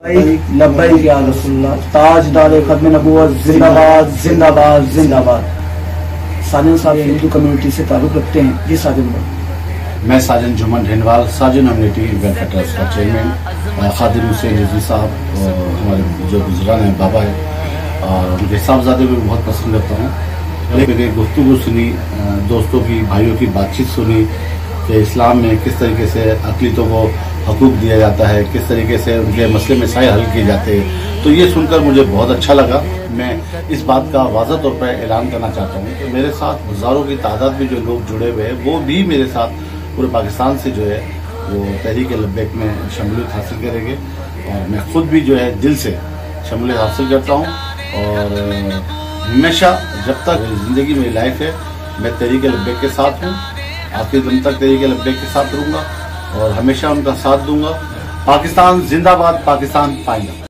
लब्बैक या रसूलुल्लाह, ताजदार खत्म नबूवत जिंदाबाद जिंदाबाद जिंदाबाद। साजन साहब हिंदू कम्युनिटी से ताल्लुक रखते हैं। जी साजन भाई। मैं साजन जुम्मन ढेनवाल, साजन कम्युनिटी वेलफेयर ट्रस्ट का चेयरमैन, खादिम हुसैन रिजवी साहब और हमारे जो बुजुर्ग हैं बाबा है और उनके साहबजादे को बहुत पसंद करता हूँ। मैंने गुफ्तगू सुनी, दोस्तों की भाइयों की बातचीत सुनी कि इस्लाम में किस तरीके से अक़लियतों को हकूक़ दिया जाता है, किस तरीके से उनके मसले मसाइल हल किए जाते हैं। तो ये सुनकर मुझे बहुत अच्छा लगा। मैं इस बात का वाज़ह तौर पर ऐलान करना चाहता हूँ कि मेरे साथ हज़ारों की तादाद में जो लोग जुड़े हुए हैं वो भी मेरे साथ पूरे पाकिस्तान से जो है वो तहरीक लब्बैक में शमूलियत हासिल करेंगे और मैं खुद भी जो है दिल से शमूलियत हासिल करता हूँ। और हमेशा जब तक ज़िंदगी मेरी लाइफ है मैं तहरीक लब्बैक के साथ हूँ, आखिरी दम तक तहरीक लब्बैक के साथ रहूँगा और हमेशा उनका साथ दूंगा। पाकिस्तान जिंदाबाद, पाकिस्तान पाइंदा।